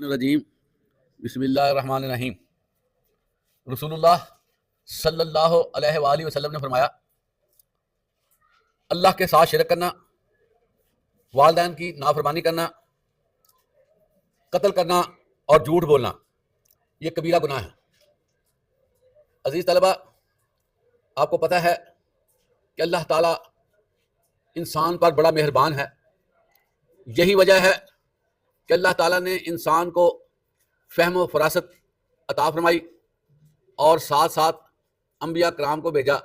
الرجیم بسم اللہ الرحمن الرحیم۔ رسول اللہ صلی اللہ علیہ وآلہ وسلم نے فرمایا، اللہ کے ساتھ شرک کرنا، والدین کی نافرمانی کرنا، قتل کرنا اور جھوٹ بولنا یہ کبیرہ گناہ ہے۔ عزیز طلبہ، آپ کو پتہ ہے کہ اللہ تعالیٰ انسان پر بڑا مہربان ہے۔ یہی وجہ ہے کہ اللہ تعالیٰ نے انسان کو فہم و فراست عطا فرمائی اور ساتھ ساتھ انبیاء کرام کو بھیجا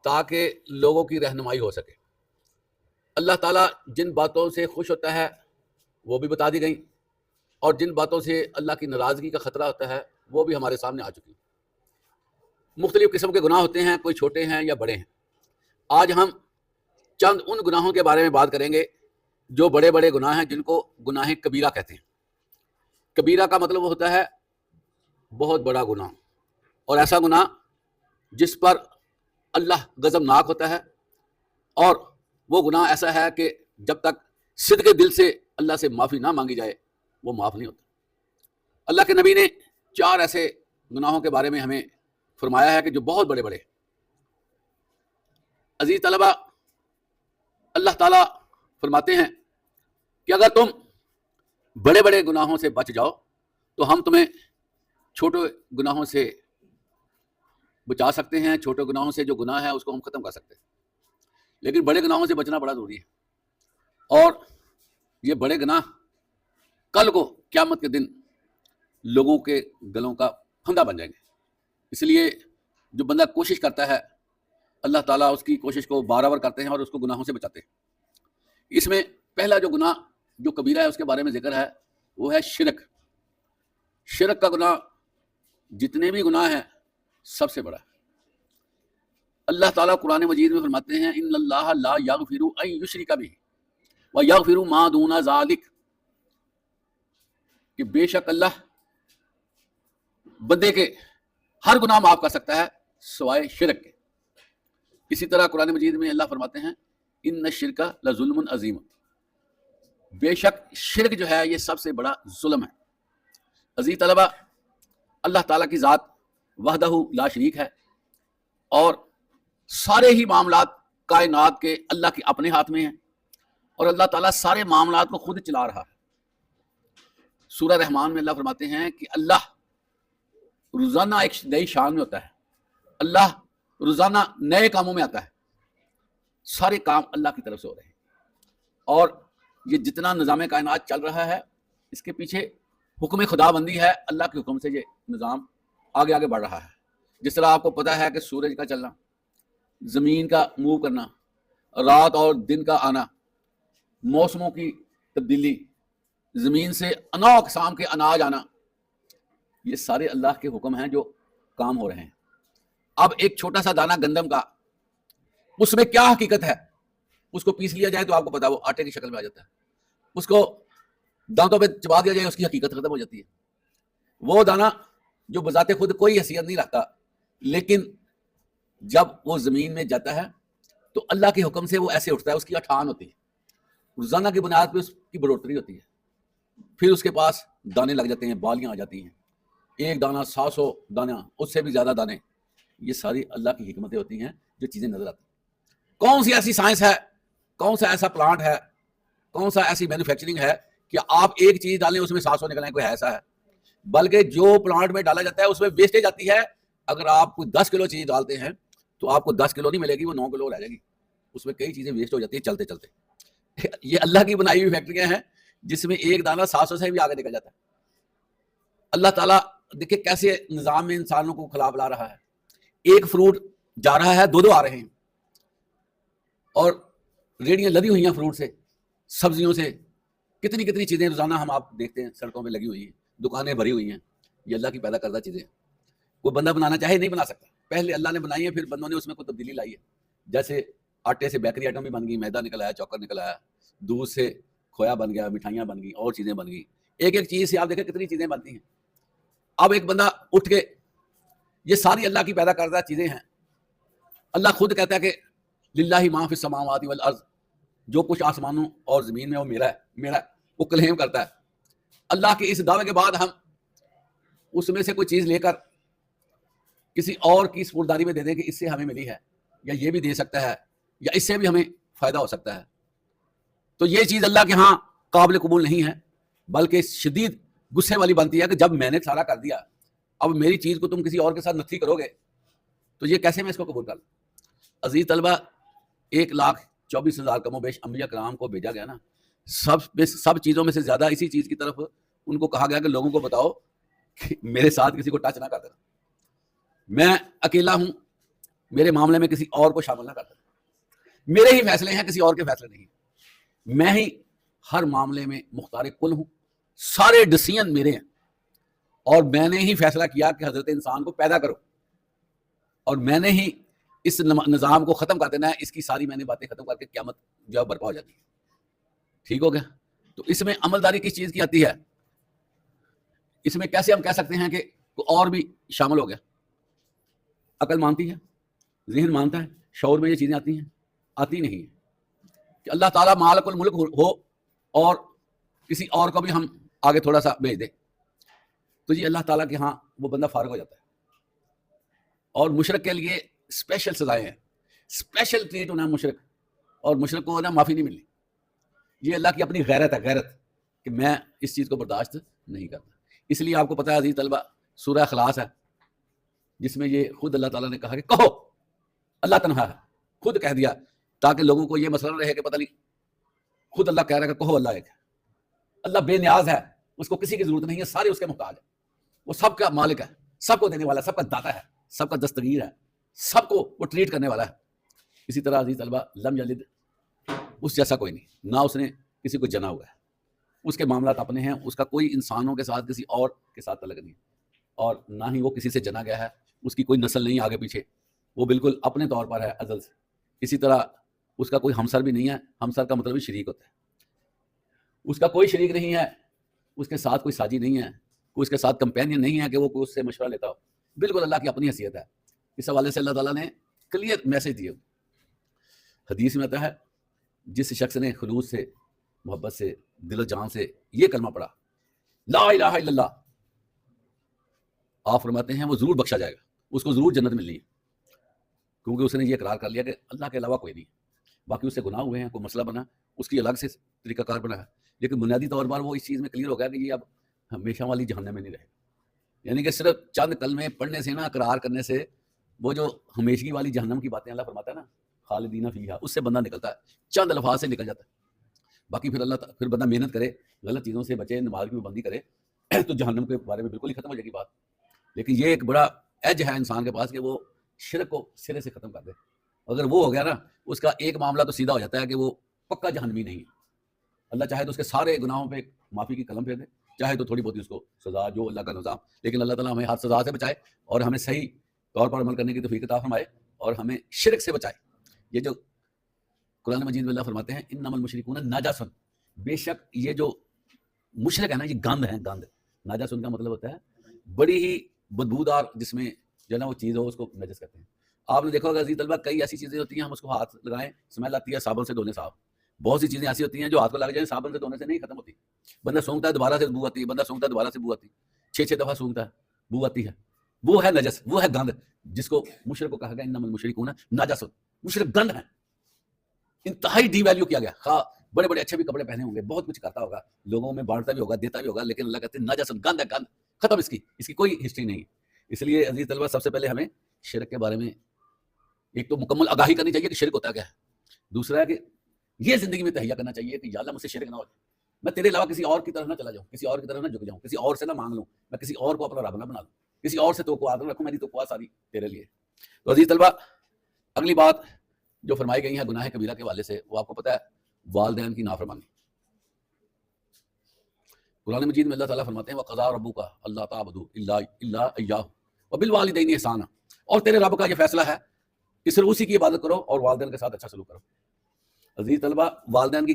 تاکہ لوگوں کی رہنمائی ہو سکے۔ اللہ تعالیٰ جن باتوں سے خوش ہوتا ہے وہ بھی بتا دی گئیں، اور جن باتوں سے اللہ کی ناراضگی کا خطرہ ہوتا ہے وہ بھی ہمارے سامنے آ چکی ہیں۔ مختلف قسم کے گناہ ہوتے ہیں، کوئی چھوٹے ہیں یا بڑے ہیں۔ آج ہم چند ان گناہوں کے بارے میں بات کریں گے جو بڑے بڑے گناہ ہیں، جن کو گناہ کبیرہ کہتے ہیں۔ کبیرہ کا مطلب ہوتا ہے بہت بڑا گناہ، اور ایسا گناہ جس پر اللہ غضبناک ہوتا ہے، اور وہ گناہ ایسا ہے کہ جب تک صدق دل سے اللہ سے معافی نہ مانگی جائے وہ معاف نہیں ہوتا۔ اللہ کے نبی نے 4 ایسے گناہوں کے بارے میں ہمیں فرمایا ہے کہ جو بہت بڑے بڑے۔ عزیز طلبہ، اللہ تعالیٰ فرماتے ہیں کہ اگر تم بڑے بڑے گناہوں سے بچ جاؤ تو ہم تمہیں چھوٹے گناہوں سے بچا سکتے ہیں۔ چھوٹے گناہوں سے جو گناہ ہے اس کو ہم ختم کر سکتے ہیں، لیکن بڑے گناہوں سے بچنا بڑا ضروری ہے۔ اور یہ بڑے گناہ کل کو قیامت کے دن لوگوں کے گلوں کا پھندا بن جائیں گے۔ اس لیے جو بندہ کوشش کرتا ہے، اللہ تعالیٰ اس کی کوشش کو بارآور کرتے ہیں اور اس کو گناہوں سے بچاتے ہیں۔ اس میں پہلا جو گناہ جو کبیرہ ہے اس کے بارے میں ذکر ہے وہ ہے شرک۔ شرک کا گناہ جتنے بھی گناہ ہیں سب سے بڑا ہے۔ اللہ تعالیٰ قرآن مجید میں فرماتے ہیں، ان اللہ لا یغفر ان یشرک بہ ویغفر ما دون ذلک، کہ بے شک اللہ بندے کے ہر گناہ معاف کر سکتا ہے سوائے شرک کے۔ اسی طرح قرآن مجید میں اللہ فرماتے ہیں، ان الشرک لظلم عظیم، بے شک شرک جو ہے یہ سب سے بڑا ظلم ہے۔ عزیز طلبہ، اللہ تعالیٰ کی ذات وحدہ لا شریک ہے، اور سارے ہی معاملات کائنات کے اللہ کے اپنے ہاتھ میں ہیں، اور اللہ تعالیٰ سارے معاملات کو خود چلا رہا ہے۔ سورہ رحمان میں اللہ فرماتے ہیں کہ اللہ روزانہ ایک نئی شان میں ہوتا ہے، اللہ روزانہ نئے کاموں میں آتا ہے۔ سارے کام اللہ کی طرف سے ہو رہے ہیں، اور یہ جتنا نظام کائنات چل رہا ہے اس کے پیچھے حکم خدا بندی ہے۔ اللہ کے حکم سے یہ نظام آگے آگے بڑھ رہا ہے۔ جس طرح آپ کو پتہ ہے کہ سورج کا چلنا، زمین کا موو کرنا، رات اور دن کا آنا، موسموں کی تبدیلی، زمین سے انواع اقسام کے اناج آنا، یہ سارے اللہ کے حکم ہیں جو کام ہو رہے ہیں۔ اب ایک چھوٹا سا دانہ گندم کا، اس میں کیا حقیقت ہے؟ اس کو پیس لیا جائے تو آپ کو پتا وہ آٹے کی شکل میں آ جاتا ہے، اس کو دانتوں پہ چبا دیا جائے اس کی حقیقت ختم ہو جاتی ہے۔ وہ دانہ جو بذات خود کوئی حیثیت نہیں رکھتا، لیکن جب وہ زمین میں جاتا ہے تو اللہ کے حکم سے وہ ایسے اٹھتا ہے، اس کی اٹھان ہوتی ہے، روزانہ کی بنیاد پہ اس کی بڑھوتری ہوتی ہے، پھر اس کے پاس دانے لگ جاتے ہیں، بالیاں آ جاتی ہیں، ایک دانہ 100 دانہ، اس سے بھی زیادہ دانے۔ یہ ساری اللہ کی حکمتیں ہوتی ہیں جو چیزیں نظر آتی ہیں۔ کون سی ایسی سائنس ہے، کون سا ایسا پلانٹ ہے، کون سا ایسی مینوفیکچرنگ ہے کہ آپ ایک چیز ڈالیں اس میں 700 نکلیں؟ کوئی ایسا ہے؟ بلکہ جو پلانٹ میں ڈالا جاتا ہے اس میں ویسٹیج آتی ہے۔ اگر آپ کوئی 10 کلو چیز ڈالتے ہیں تو آپ کو 10 کلو نہیں ملے گی، وہ 9 کلو رہ جائے گی۔ اس میں کئی چیزیں ویسٹ ہو جاتی ہیں چلتے چلتے۔ یہ اللہ کی بنائی ہوئی فیکٹریاں ہیں جس میں ایک دانہ 700 سے بھی آگے نکل جاتا ہے۔ اللہ تعالیٰ دیکھیں کیسے نظام میں انسانوں کو خلا بلا رہا ہے۔ ایک فروٹ جا رہا ہے، 2 آ رہے ہیں، اور ریڑیاں لدی ہوئی ہیں فروٹ سے، سبزیوں سے، کتنی کتنی چیزیں روزانہ ہم آپ دیکھتے ہیں سڑکوں پہ لگی ہوئی ہیں، دکانیں بھری ہوئی ہیں۔ یہ اللہ کی پیدا کردہ چیزیں ہیں، کوئی بندہ بنانا چاہے نہیں بنا سکتا۔ پہلے اللہ نے بنائی ہے، پھر بندوں نے اس میں کوئی تبدیلی لائی ہے۔ جیسے آٹے سے بیکری آئٹم بھی بن گئی، میدا نکل آیا، چوکر نکل آیا، دودھ سے کھویا بن گیا، مٹھائیاں بن گئی، اور چیزیں بن گئی۔ ایک ایک چیز سے آپ دیکھیں کتنی چیزیں بنتی ہیں۔ اب ایک بندہ اٹھ کے، یہ ساری اللہ کی پیدا کردہ چیزیں ہیں۔ اللہ خود کہتا ہے کہ للہ ما فی السماوات والارض، جو کچھ آسمانوں اور زمین میں وہ میرا ہے، میرا ہے، وہ کلیم کرتا ہے۔ اللہ کے اس دعوے کے بعد ہم اس میں سے کوئی چیز لے کر کسی اور کی سپرداری میں دے دیں کہ اس سے ہمیں ملی ہے، یا یہ بھی دے سکتا ہے، یا اس سے بھی ہمیں فائدہ ہو سکتا ہے، تو یہ چیز اللہ کے ہاں قابل قبول نہیں ہے، بلکہ شدید غصے والی بنتی ہے کہ جب میں نے سارا کر دیا، اب میری چیز کو تم کسی اور کے ساتھ نتھی کرو گے تو یہ کیسے میں اس کو قبول کر لوں؟ عزیز طلبہ، 1,24,000 کم و بیش انبیاء کرام کو بھیجا گیا نا، سب چیزوں میں سے زیادہ اسی چیز کی طرف ان کو کہا گیا کہ لوگوں کو بتاؤ کہ میرے ساتھ کسی کو ٹچ نہ کر دینا، میں اکیلا ہوں، میرے معاملے میں کسی اور کو شامل نہ کر دینا، میرے ہی فیصلے ہیں، کسی اور کے فیصلے نہیں، میں ہی ہر معاملے میں مختار کل ہوں، سارے ڈسیزن میرے ہیں، اور میں نے ہی فیصلہ کیا کہ حضرت انسان کو پیدا کرو، اور میں نے ہی اس نظام کو ختم کر دینا ہے، اس کی ساری میں نے باتیں ختم کر کے قیامت جو ہے برپا ہو جاتی ہے۔ ٹھیک ہو گیا؟ تو اس میں عملداری کس چیز کی آتی ہے؟ اس میں کیسے ہم کہہ سکتے ہیں کہ کوئی اور بھی شامل ہو گیا؟ عقل مانتی ہے، ذہن مانتا ہے، شعور میں یہ چیزیں آتی ہیں؟ آتی نہیں ہیں کہ اللہ تعالیٰ مالک الملک ہو اور کسی اور کو بھی ہم آگے تھوڑا سا بھیج دیں تو یہ اللہ تعالیٰ کے ہاں وہ بندہ فارغ ہو جاتا ہے۔ اور مشرک کے لیے اسپیشل سزائیں ہیں، اسپیشل ٹریٹ ہونا مشرک، اور مشرک کو نا معافی نہیں ملنی۔ یہ اللہ کی اپنی غیرت ہے، غیرت کہ میں اس چیز کو برداشت نہیں کرتا۔ اس لیے آپ کو پتہ ہے عزیز طلبہ، سورہ اخلاص ہے جس میں یہ خود اللہ تعالیٰ نے کہا کہ کہو اللہ تنہا ہے، خود کہہ دیا تاکہ لوگوں کو یہ مسئلہ نہ رہے کہ پتہ نہیں، خود اللہ کہہ رہا ہے کہ کہو اللہ ایک ہے، اللہ بے نیاز ہے، اس کو کسی کی ضرورت نہیں ہے، سارے اس کے محتاج ہیں، وہ سب کا مالک ہے، سب کو دینے والا ہے، سب کا داتا ہے، سب کا دستگیر ہے، سب کو وہ ٹریٹ کرنے والا ہے۔ اسی طرح عزیز طلبہ، لم یلد، اس جیسا کوئی نہیں، نہ اس نے کسی کو جنا ہوا ہے، اس کے معاملات اپنے ہیں، اس کا کوئی انسانوں کے ساتھ کسی اور کے ساتھ تعلق نہیں، اور نہ ہی وہ کسی سے جنا گیا ہے، اس کی کوئی نسل نہیں آگے پیچھے، وہ بالکل اپنے طور پر ہے ازل سے۔ اسی طرح اس کا کوئی ہمسر بھی نہیں ہے، ہمسر کا مطلب ہی شریک ہوتا ہے، اس کا کوئی شریک نہیں ہے، اس کے ساتھ کوئی ساجی نہیں ہے، کوئی اس کے ساتھ کمپینین نہیں ہے کہ وہ کوئی اس سے مشورہ لیتا ہو، بالکل اللہ کی اپنی حیثیت ہے۔ اس حوالے سے اللہ تعالیٰ نے کلیئر میسج دیے۔ حدیث میں آتا ہے جس شخص نے خلوص سے، محبت سے، دل و جان سے یہ کلمہ پڑھا لا الہ الا اللہ، آپ فرماتے ہیں وہ ضرور بخشا جائے گا، اس کو ضرور جنت ملنی ہے، کیونکہ اس نے یہ اقرار کر لیا کہ اللہ کے علاوہ کوئی نہیں، باقی اس سے گناہ ہوئے ہیں، کوئی مسئلہ بنا، اس کی الگ سے طریقہ کار بنا ہے، لیکن بنیادی طور پر وہ اس چیز میں کلیئر ہو گیا کہ یہ اب ہمیشہ والی جہنم میں نہیں رہے گا۔ یعنی کہ صرف چند کلمے پڑھنے سے نا، اقرار کرنے سے، وہ جو ہمیشگی والی جہنم کی باتیں اللہ فرماتا ہے نا خالدین فیہا، اس سے بندہ نکلتا ہے، چند الفاظ سے نکل جاتا ہے۔ باقی پھر بندہ محنت کرے، غلط چیزوں سے بچے، نماز کی پابندی کرے تو جہنم کے بارے میں بالکل ہی ختم ہو جائے گی بات۔ لیکن یہ ایک بڑا ایج ہے انسان کے پاس کہ وہ شرک کو سرے سے ختم کر دے، اگر وہ ہو گیا نا، اس کا ایک معاملہ تو سیدھا ہو جاتا ہے کہ وہ پکا جہنمی نہیں ہے۔ اللہ چاہے تو اس کے سارے گناہوں پہ معافی کی قلم پھیر دے، چاہے تو تھوڑی بہت اس کو سزا، جو اللہ کا نظام، لیکن اللہ تعالیٰ ہمیں ہر سزا سے بچائے اور ہمیں صحیح طور پر عمل کرنے کی توفیق عطا فرمائے اور ہمیں شرک سے بچائے۔ یہ جو قرآن مجید میں اللہ فرماتے ہیں انما المشرکون نجس، بے شک یہ جو مشرک ہے نا، یہ گند ہے، گند۔ نجس کا مطلب ہوتا ہے بڑی ہی بدبودار، جس میں جو ہے نا وہ چیز ہو، اس کو نجس کہتے ہیں۔ آپ نے دیکھا ہوگا عزیز طلبہ، کئی ایسی چیزیں ہوتی ہیں ہم اس کو ہاتھ لگائیں اسمیل آتی ہے، صابن سے دھونے صاف، بہت سی چیزیں ایسی ہوتی ہیں جو ہاتھ کو لگ جائیں صابن سے دھونے سے نہیں ختم ہوتی، بندہ سونگتا ہے دوبارہ سے بو آتی ہے، بندہ سونگتا ہے دوبارہ سے بو آتی ہے، 6 دفعہ سونگتا ہے بو آتی ہے، وہ ہے نجس، وہ ہے گند، جس کو مشرک کو کہا گیا انما المشرکون نجس، مشرک گند ہے، انتہائی ڈی ویلیو کیا گیا۔ خواہ بڑے بڑے اچھے بھی کپڑے پہنے ہوں گے، بہت کچھ کرتا ہوگا، لوگوں میں بانٹتا بھی ہوگا، دیتا بھی ہوگا، لیکن اللہ کہتے ہیں نجس، گند ہے، گند، ختم، اس کی کوئی ہسٹری نہیں۔ اس لیے عزیز طلبہ، سب سے پہلے ہمیں شرک کے بارے میں ایک تو مکمل آگاہی کرنی چاہیے کہ شرک ہوتا کیا ہے، دوسرا ہے کہ یہ زندگی میں تہیہ کرنا چاہیے کہ یا اللہ مجھ سے شرک نہ ہو جائے، میں تیرے علاوہ کسی اور کی طرف نہ چلا جاؤں، کسی اور کی طرف نہ جھک جاؤں، کسی اور سے نہ مانگ لوں، میں کسی اور کو اپنا رب نہ بنا لوں، کسی اور سے توقعات نہ رکھوں، میری توقعات ساری تیرے لیے۔ تو عزیز طلبہ، اگلی بات جو فرمائی گئی ہے گناہ کبیرہ کے حوالے سے، وہ آپ کو پتہ ہے والدین کی نافرمانی۔ قرآن مجید میں اللہ تعالیٰ فرماتے ہیں وَقَضَىٰ رَبُّكَ أَلَّا تَعْبُدُوا إِلَّا إِيَّاهُ وَبِالْوَالِدَيْنِ إِحْسَانًا، اور تیرے رب کا یہ فیصلہ ہے کہ صرف اسی کی عبادت کرو اور والدین کے ساتھ اچھا سلوک کرو۔ عزیز طلبہ، والدین کی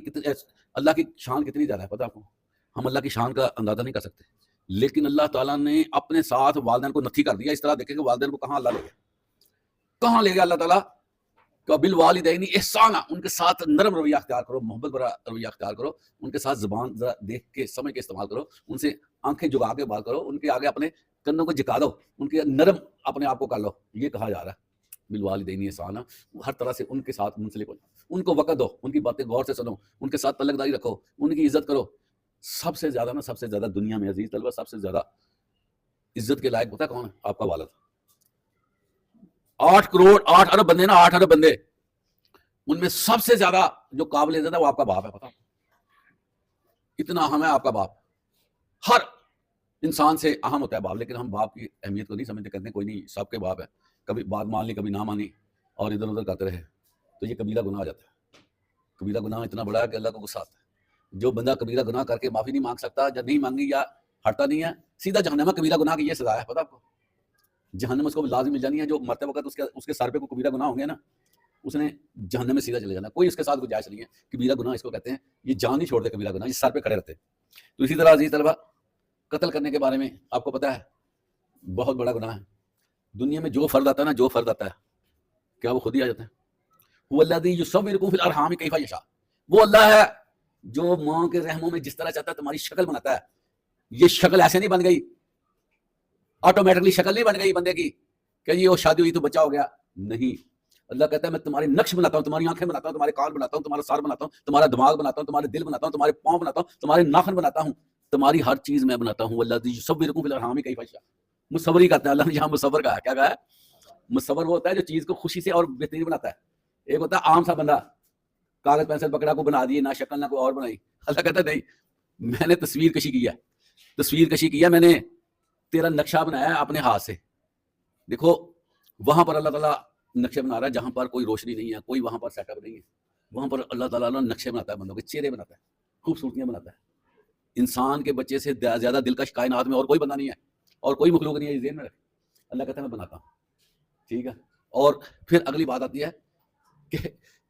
اللہ کی شان کتنی زیادہ ہے پتہ آپ کو، ہم اللہ کی شان کا اندازہ نہیں کر سکتے، لیکن اللہ تعالیٰ نے اپنے ساتھ والدین کو نتھی کر دیا۔ اس طرح دیکھیں کہ والدین کو کہاں اللہ لے گیا، کہاں لے گیا اللہ تعالیٰ، کہ بالوالدین احسانا، ان کے ساتھ نرم رویہ اختیار کرو، محبت بھرا رویہ اختیار کرو، ان کے ساتھ زبان ذرا دیکھ کے سمجھ کے استعمال کرو، ان سے آنکھیں جھکا کے بات کرو، ان کے آگے اپنے کنوں کو جھکا دو، ان کے نرم اپنے آپ کو کر لو. یہ کہا جا رہا ہے بالوالدین احسانا. ہر طرح سے ان کے ساتھ منسلک ہو جاؤ، ان کو وقت دو، ان کی باتیں غور سے سنو، ان کے ساتھ تعلق داری رکھو، ان کی عزت کرو. سب سے زیادہ دنیا میں عزیز طلبہ سب سے زیادہ عزت کے لائق ہوتا ہے کون ہے؟ آپ کا والد. 8 کروڑ 8 ارب بندے نا، 8 ارب بندے، ان میں سب سے زیادہ جو قابل عزت ہے وہ آپ کا باپ ہے. پتا اتنا اہم ہے آپ کا باپ. ہر انسان سے اہم ہوتا ہے باپ، لیکن ہم باپ کی اہمیت کو نہیں سمجھتے، کہتے ہیں کوئی نہیں سب کے باپ ہے، کبھی بات مان لی کبھی نہ مانی اور ادھر ادھر کرتے رہے تو یہ کبیرہ گناہ ہو جاتا ہے. کبیرہ گناہ اتنا بڑا ہے کہ اللہ کو غصہ آتا ہے. جو بندہ کبیرہ گناہ کر کے معافی نہیں مانگ سکتا، جب نہیں مانگی یا ہٹتا نہیں ہے، سیدھا جہنم ہے. کبیرہ گناہ کی یہ سزا ہے، پتہ آپ کو جہنم اس کو لازم مل جانی ہے. جو مرتے وقت اس کے سر پہ کوئی کبیرہ گناہ ہوں گے نا، اس نے جہنم میں سیدھا چلے جانا. کوئی اس کے ساتھ گنجائش نہیں ہے. کبیرہ گناہ اس کو کہتے ہیں، یہ جان نہیں چھوڑتے کبیرہ گناہ، یہ سر پہ کھڑے رہتے ہیں. تو اسی طرح عزیز طلبہ قتل کرنے کے بارے میں آپ کو پتہ ہے بہت بڑا گناہ ہے. دنیا میں جو فرد آتا ہے نا، جو فرد آتا ہے کیا وہ خود ہی آ جاتا ہے؟ هو الذی یصورکم فی الارحام کیف یشاء. وہ اللہ ہے جو ماں کے رحموں میں جس طرح چاہتا ہے تمہاری شکل بناتا ہے. یہ شکل ایسے نہیں بن گئی، آٹومیٹکلی شکل نہیں بن گئی بندے کی کہ یہ وہ شادی ہوئی تو بچہ ہو گیا. نہیں، اللہ کہتا ہے میں تمہارے نقش بناتا ہوں، تمہاری آنکھیں بناتا ہوں، تمہارے کان بناتا ہوں، تمہارا سر بناتا ہوں، تمہارا دماغ بناتا ہوں، تمہارے دل بناتا ہوں، تمہارے پاؤں بناتا ہوں، تمہارے ناخن بناتا ہوں، تمہاری ہر چیز میں بناتا ہوں. الذی یصورکم فی الارحام کیف یشاء. مصور ہی کہتا ہے اللہ نے یہاں مصور کہا. کیا کہا ہے؟ مصور وہ ہوتا ہے جو چیز کو خوشی سے اور بہترین بناتا ہے. ایک ہوتا ہے عام سا بندہ، کاغذ پینسل پکڑا کو بنا دیے، نہ شکل نہ کوئی اور بنائی. اللہ کہتا ہے نہیں، میں نے تصویر کشی کی ہے، تصویر کشی کی ہے میں نے، تیرا نقشہ بنایا ہے اپنے ہاتھ سے. دیکھو وہاں پر اللہ تعالیٰ نقشے بنا رہا ہے جہاں پر کوئی روشنی نہیں ہے، کوئی وہاں پر سیٹ اپ نہیں ہے. وہاں پر اللہ تعالیٰ نقشے بناتا ہے، بندوں کے چہرے بناتا ہے، خوبصورتیاں بناتا ہے. انسان کے بچے سے زیادہ دلکش کائنات میں اور کوئی بندہ نہیں ہے، اور کوئی مخلوق نہیں ہے. یہ ذہن میں رکھ. اللہ کہتا ہے میں بناتا ہوں. ٹھیک ہے. اور پھر اگلی بات آتی ہے کہ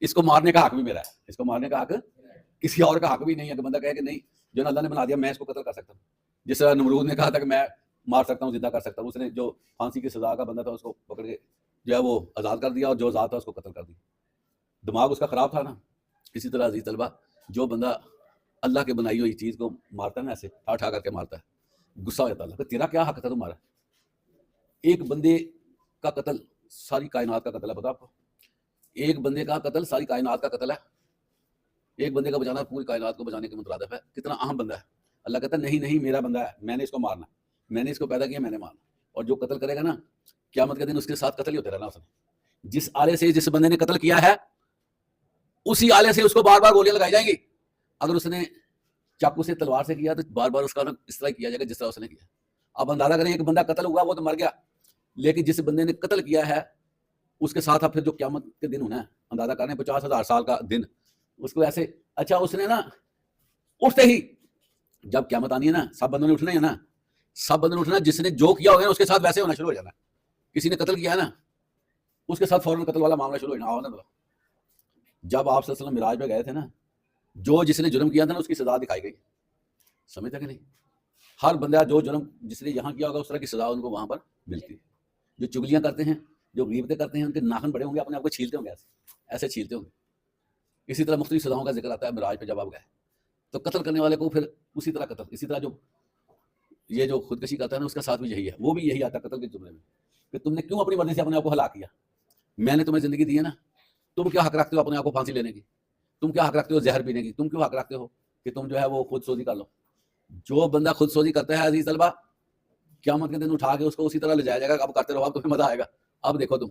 اس کو مارنے کا حق بھی میرا ہے. اس کو مارنے کا حق کسی اور کا حق بھی نہیں ہے کہ بندہ کہے کہ نہیں جو اللہ نے بنا دیا میں اس کو قتل کر سکتا ہوں. جس طرح نمرود نے کہا تھا کہ میں مار سکتا ہوں، زندہ کر سکتا ہوں. اس نے جو پھانسی کی سزا کا بندہ تھا اس کو پکڑ کے جو ہے وہ آزاد کر دیا، اور جو آزاد تھا اس کو قتل کر دیا. دماغ اس کا خراب تھا نا. اسی طرح عزیز طلبہ جو بندہ اللہ کے بنائی ہوئی چیز کو مارتا ہے نا، ایسے ٹھا ٹھا کر کے مارتا ہے، غصہ ہو جاتا ہے اللہ کہ تیرا کیا حق تھا تمہارا. ایک بندے کا قتل ساری کائنات کا قتل ہے. پتا آپ کو ایک بندے کا قتل ساری کائنات کا قتل ہے. ایک بندے کا بچانا پوری کائنات کو بچانے کے مترادف ہے. کتنا اہم بندہ ہے. اللہ کہتا ہے نہیں نہیں میرا بندہ ہے، میں نے اس کو مارنا، میں نے اس کو پیدا کیا، میں نے مارنا. اور جو قتل کرے گا نا قیامت کے دن اس کے ساتھ قتل ہی ہوتے رہنا. اس نے جس آلے سے جس بندے نے قتل کیا ہے اسی آلے سے اس کو بار بار گولیاں لگائی جائیں گی. اگر اس نے چاقو سے تلوار سے کیا تو بار بار اس کا اس طرح کیا جائے گا جس طرح اس نے کیا. اب اندازہ کریں ایک بندہ قتل ہوا وہ تو مر گیا، لیکن جس بندے نے قتل کیا ہے اس کے ساتھ اب پھر جو قیامت کے دن ہونا ہے، اندازہ کریں 50,000 سال کا دن، اس کو ایسے اچھا اس نے نا اٹھتے ہی جب قیامت آنی ہے نا سب بندوں نے اٹھنا ہے نا، سب بندوں نے اٹھنا. جس نے جو کیا ہوگا اس کے ساتھ ویسے ہونا شروع ہو جانا. کسی نے قتل کیا ہے نا اس کے ساتھ فوراً قتل والا معاملہ شروع ہو جانا. جب آپ صلی اللہ علیہ وسلم معراج پہ گئے تھے نا، جو جس نے جرم کیا تھا نا اس کی سزا دکھائی گئی. سمجھتا کہ نہیں؟ ہر بندہ جو جرم جس نے یہاں کیا ہوگا اس طرح کی سزا ان کو وہاں پر ملتی ہے. جو چگلیاں کرتے ہیں، جو غیبتیں کرتے ہیں، ان کے ناخن بڑے ہوں گے، اپنے آپ کو چھیلتے ہوں گے، ایسے چھیلتے ہوں گے. اسی طرح مختلف سزاؤں کا ذکر آتا ہے معراج پہ جب آپ گئے تو قتل کرنے والے کو پھر اسی طرح قتل. اسی طرح جو یہ جو خودکشی کرتا ہے نا اس کا ساتھ بھی یہی ہے، وہ بھی یہی آتا ہے قتل کے جملے میں کہ تم نے کیوں اپنی مرضی سے اپنے آپ کو ہلاک کیا. میں نے تمہیں زندگی دی ہے نا، تم کیا حق رکھتے ہو اپنے آپ کو پھانسی لینے کی؟ تم کیا حق رکھتے ہو زہر پینے کی؟ تم کیوں حق رکھتے ہو کہ تم جو ہے وہ خود سوزی کر لو؟ جو بندہ خود سوزی کرتا ہے عزیز طلبہ قیامت کے دن اٹھا کے اس کو اسی طرح لے جایا جائے گا. اب کرتے رہو، اب تمہیں مزہ آئے گا. اب دیکھو تم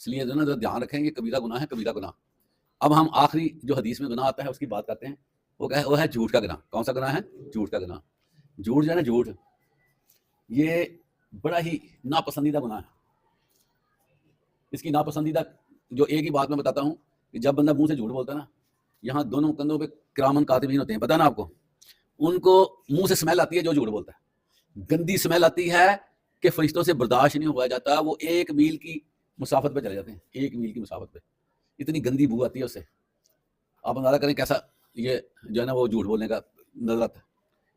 اس لیے جو نا دھیان رکھیں یہ کبیرہ گناہ ہے، کبیرہ گناہ. اب ہم آخری جو حدیث میں گناہ آتا ہے اس کی بات کرتے ہیں. وہ ہے جھوٹ کا گناہ. کون سا گناہ ہے؟ جھوٹ کا گناہ. جھوٹ جو ہے نا، جھوٹ یہ بڑا ہی ناپسندیدہ گناہ ہے. اس کی ناپسندیدہ جو ایک ہی بات میں بتاتا ہوں کہ جب بندہ منہ سے جھوٹ بولتا ہے نا، یہاں دونوں کندھوں پہ کرامن کاتبین ہوتے ہیں، پتہ نا آپ کو. ان کو منہ سے اسمیل آتی ہے جو جھوٹ بولتا ہے، گندی اسمیل آتی ہے کہ فرشتوں سے برداشت نہیں ہوا جاتا. وہ 1 میل کی مسافت پہ چلے جاتے ہیں، 1 میل کی مسافت پہ اتنی گندی بو آتی ہے اس سے. آپ اندازہ کریں کیسا یہ جو ہے نا وہ جھوٹ بولنے کا نظر آتا ہے.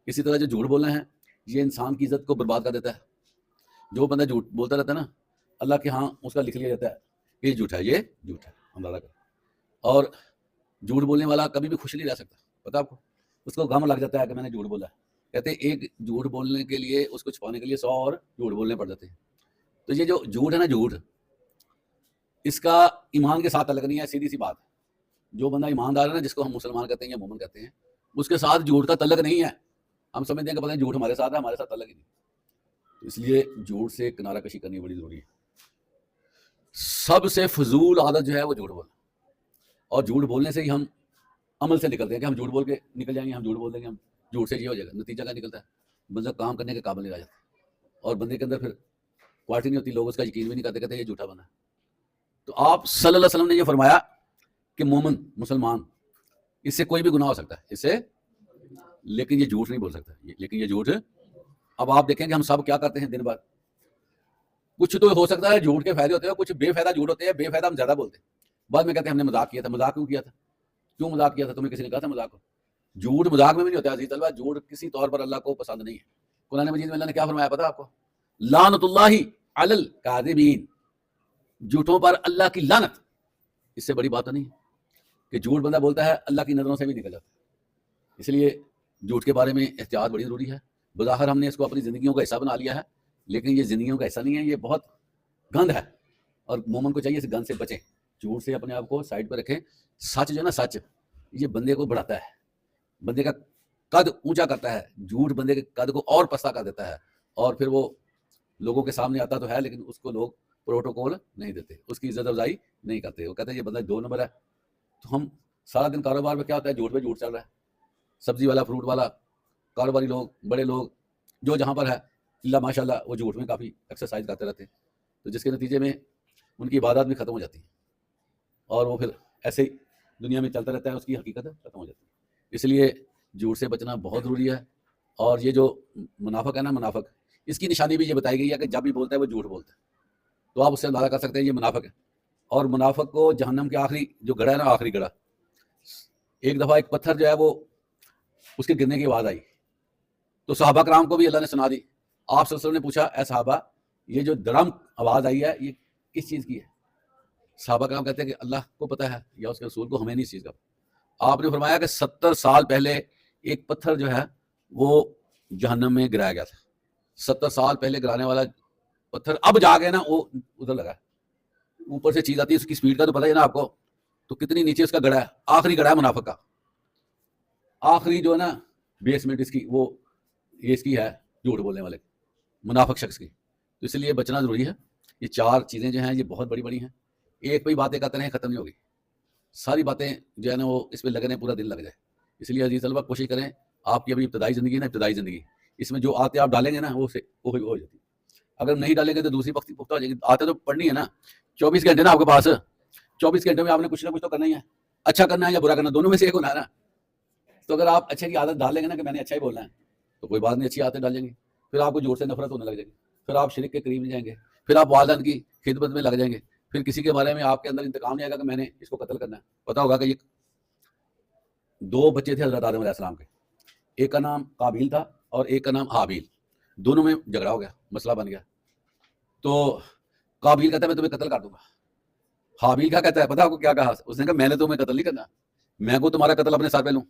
اسی طرح جو جھوٹ بولنا ہے یہ انسان کی عزت کو برباد کر دیتا ہے. جو بندہ جھوٹ بولتا رہتا ہے نا اللہ کے ہاں اس کا لکھ لیا جاتا ہے یہ جھوٹ ہے، یہ جھوٹ ہے، اندازہ کریں. اور جھوٹ بولنے والا کبھی بھی خوش نہیں رہ سکتا، پتا آپ کو، اس کو غم لگ جاتا ہے کہ میں نے جھوٹ بولا ہے. کہتے ہیں ایک جھوٹ بولنے کے لیے، اس کو چھپانے کے لیے 100 اور جھوٹ بولنے پڑ جاتے ہیں. تو یہ جو جھوٹ ہے نا، جھوٹ اس کا ایمان کے ساتھ تعلق نہیں ہے، سیدھی سی بات ہے. جو بندہ ایماندار ہے نا، جس کو ہم مسلمان کہتے ہیں یا مومن کہتے ہیں، اس کے ساتھ جھوٹ کا تعلق نہیں ہے. ہم سمجھتے ہیں کہ پتہ نہیں جھوٹ ہمارے ساتھ ہے، ہمارے ساتھ تعلق ہی نہیں. تو اس لیے جھوٹ سے کنارہ کشی کرنی بڑی ضروری ہے. سب سے فضول عادت جو ہے وہ جھوٹ بولنا. اور جھوٹ بولنے سے ہی ہم عمل سے نکلتے ہیں کہ ہم جھوٹ بول کے نکل جائیں گے، ہم جھوٹ بول دیں گے، ہم جھوٹ سے یہ ہو جائے گا. نتیجہ کیا نکلتا ہے؟ بندہ کام کرنے کے قابل نہیں رہ جاتا، اور بندے کے اندر پھر کوالٹی نہیں ہوتی، لوگ اس کا یقین بھی نہیں کرتے، کہتے ہیں یہ جھوٹا بنا ہے. تو آپ صلی اللہ علیہ وسلم نے یہ فرمایا کہ مومن، مسلمان، اس سے کوئی بھی گناہ ہو سکتا ہے، اس سے، لیکن یہ جھوٹ نہیں بول سکتا. لیکن یہ جھوٹ، اب آپ دیکھیں کہ ہم سب کیا کرتے ہیں دن بھر. کچھ تو ہو سکتا ہے جھوٹ کے فائدے ہوتے ہیں، کچھ بے فائدہ جھوٹ ہوتے ہیں. بے فائدہ ہم زیادہ بولتے ہیں، بعد میں کہتے ہیں ہم نے مذاق کیا تھا. مذاق کیوں کیا تھا؟ کیوں مذاق کیا تھا؟ تمہیں کسی نے کہا تھا مذاق کو؟ جھوٹ مذاق میں بھی نہیں ہوتا عزیز طلبہ. جھوٹ کسی طور پر اللہ کو پسند نہیں ہے. قرآن مجید میں اللہ نے کیا فرمایا پتا آپ کو؟ لعنت اللہ علی الکاذبین، جھوٹوں پر اللہ کی لعنت. اس سے بڑی بات تو نہیں ہے کہ جھوٹ بندہ بولتا ہے اللہ کی نظروں سے بھی نکل جاتا ہے. اس لیے جھوٹ کے بارے میں احتیاط بڑی ضروری ہے. بظاہر ہم نے اس کو اپنی زندگیوں کا حصہ بنا لیا ہے، لیکن یہ زندگیوں کا حصہ نہیں ہے، یہ بہت گند ہے. اور مومن کو چاہیے اس گند سے بچیں، جھوٹ سے اپنے آپ کو سائڈ پہ رکھیں. سچ جو ہے نا، سچ یہ بندے کو بڑھاتا ہے، بندے کا قد اونچا کرتا ہے. جھوٹ بندے کے قد کو اور پستہ کر دیتا ہے، اور پھر وہ لوگوں کے سامنے آتا تو ہے، لیکن اس کو لوگ پروٹوکول نہیں دیتے، اس کی عزت افزائی نہیں کرتے. وہ کہتے ہیں یہ بندہ 2 نمبر ہے. تو ہم سارا دن کاروبار میں کیا ہوتا ہے، جھوٹ پہ جھوٹ چل رہا ہے. سبزی والا، فروٹ والا، کاروباری لوگ، بڑے لوگ جو جہاں پر ہے، اللہ ماشاء اللہ وہ جھوٹ میں کافی ایکسرسائز کرتے رہتے ہیں. تو جس کے نتیجے میں ان کی عبادات بھی ختم ہو جاتی ہیں، اور وہ پھر ایسے ہی دنیا میں چلتا رہتا ہے، اس کی حقیقت ختم ہو جاتی ہے. اس لیے جھوٹ سے بچنا بہت ضروری ہے. اور یہ جو منافق ہے نا، منافق، اس کی نشانی بھی یہ بتائی گئی ہے کہ جب بھی بولتا ہے وہ جھوٹ بولتا ہے. تو آپ اس سے اندازہ کر سکتے ہیں یہ منافق ہے. اور منافق کو جہنم کے آخری جو گڑھا ہے نا، آخری گڑھا، ایک دفعہ ایک پتھر جو ہے وہ اس کے گرنے کی آواز آئی، تو صحابہ کرام کو بھی اللہ نے سنا دی. آپ صلی اللہ علیہ وسلم نے پوچھا اے صحابہ، یہ جو درم آواز آئی ہے یہ کس چیز کی ہے؟ صحابہ کرام کہتے ہیں کہ اللہ کو پتہ ہے یا اس کے رسول کو، ہمیں نہیں اس چیز کا. آپ نے فرمایا کہ 70 سال پہلے ایک پتھر جو ہے وہ جہنم میں گرایا گیا تھا. 70 سال پہلے گرانے والا پتھر اب جا گیا نا، وہ ادھر لگا. اوپر سے چیز آتی ہے، اس کی سپیڈ کا تو پتہ ہے نا آپ کو، تو کتنی نیچے اس کا گڑھا ہے. آخری گڑھا ہے منافق کا، آخری جو ہے نا بیسمنٹ اس کی، وہ یہ اس کی ہے جھوٹ بولنے والے منافق شخص کی. تو اس لیے بچنا ضروری ہے. یہ 4 چیزیں جو ہیں یہ بہت بڑی بڑی ہیں. ایک پہ ہی باتیں کرتے رہیں، ختم نہیں ہوگی. ساری باتیں جو ہے نا وہ اس پہ لگنے پورا دن لگ جائے. اس لیے عزیز طلبہ کوشش کریں، آپ کی ابھی ابتدائی زندگی ہے نا، ابتدائی زندگی، اس میں جو آتے آپ ڈالیں گے نا وہ ہو جاتی ہے. اگر نہیں ڈالیں گے تو دوسری پختہ ہو جائے گی. آتے تو پڑھنی ہے نا، 24 گھنٹے نا آپ کے پاس، 24 گھنٹے میں آپ نے کچھ نہ کچھ تو کرنا ہی ہے. اچھا کرنا ہے یا برا کرنا، دونوں میں سے ایک ہونا ہے نا. تو اگر آپ اچھے کی عادت ڈال لیں گے نا کہ میں نے اچھا ہی بولنا ہے، تو کوئی بات نہیں، اچھی عادتیں ڈالیں گے. پھر آپ کو جھوٹ سے نفرت ہونے لگ جائے گی، پھر آپ شرک کے قریب نہیں جائیں گے، پھر آپ والدین کی خدمت میں لگ جائیں گے. پھر کسی کے بارے میں آپ کے اندر انتقام نہیں آئے گا کہ میں نے اس کو قتل کرنا ہے. پتا ہوگا کہ یہ 2 بچے تھے حضرت آدم علیہ السلام کے، ایک کا نام قابیل تھا اور ایک کا نام حابیل. دونوں میں جھگڑا ہو گیا، مسئلہ بن گیا. تو قابیل کہتا ہے میں تمہیں قتل کر دوں گا. حابیل کیا کہتا ہے پتا آپ کو کیا کہا؟ اس نے کہا میں نے تمہیں قتل نہیں کرنا، میں کو تمہارا قتل اپنے ساتھ پہ لوں.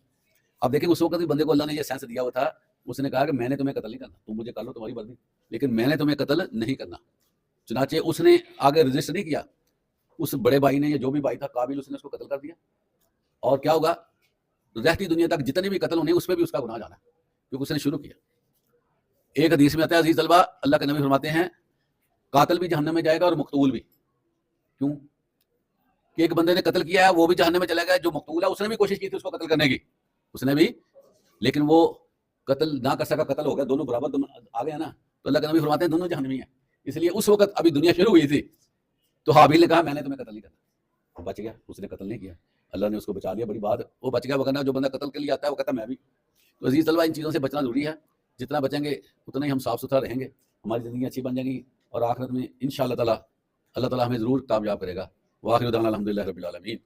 اب دیکھیں اس وقت بھی بندے کو اللہ نے یہ سینس دیا ہوا تھا. اس نے کہا کہ میں نے تمہیں قتل نہیں کرنا، تم مجھے کر لو تمہاری مرضی، لیکن میں نے تمہیں قتل نہیں کرنا. چنانچہ اس نے آگے رجسٹر نہیں کیا. اس بڑے بھائی نے یا جو بھی بھائی تھا قابل، اس نے اس کو قتل کر دیا. اور کیا ہوگا؟ رہتی دنیا تک جتنے بھی قتل ہونے اس پہ بھی اس کا گناہ جانا ہے، کیونکہ اس نے شروع کیا. ایک حدیث میں آتا ہے عزیز طلبہ، اللہ کے نبی فرماتے ہیں قاتل بھی جہنم میں جائے گا اور مقتول بھی. کیوں؟ کہ ایک بندے نے قتل کیا ہے وہ بھی جہنم میں چلا گیا، جو مقتول ہے اس نے بھی کوشش کی تھی اس کو قتل کرنے کی، اس نے بھی، لیکن وہ قتل نہ کر سکا، قتل ہو گیا، دونوں برابر آ گئے نا. تو اللہ کے نبی فرماتے ہیں دونوں جہنمی ہیں. اس لیے اس وقت ابھی دنیا شروع ہوئی تھی تو حابیل نے کہا میں نے تمہیں قتل نہیں کرنا، بچ گیا، اس نے قتل نہیں کیا، اللہ نے اس کو بچا لیا. بڑی بات، وہ بچ گیا. وغیرہ جو بندہ قتل کے لیے آتا ہے وہ کہتا ہے میں بھی. تو عزیز طلبہ ان چیزوں سے بچنا ضروری ہے. جتنا بچیں گے اتنا ہی ہم صاف ستھرا رہیں گے، ہماری زندگی اچھی بن جائیں گی، اور آخرت میں انشاءاللہ تعالی اللہ تعالی ہمیں ضرور کامیاب کرے گا. وآخر دعوانا الحمدللہ رب العالمین.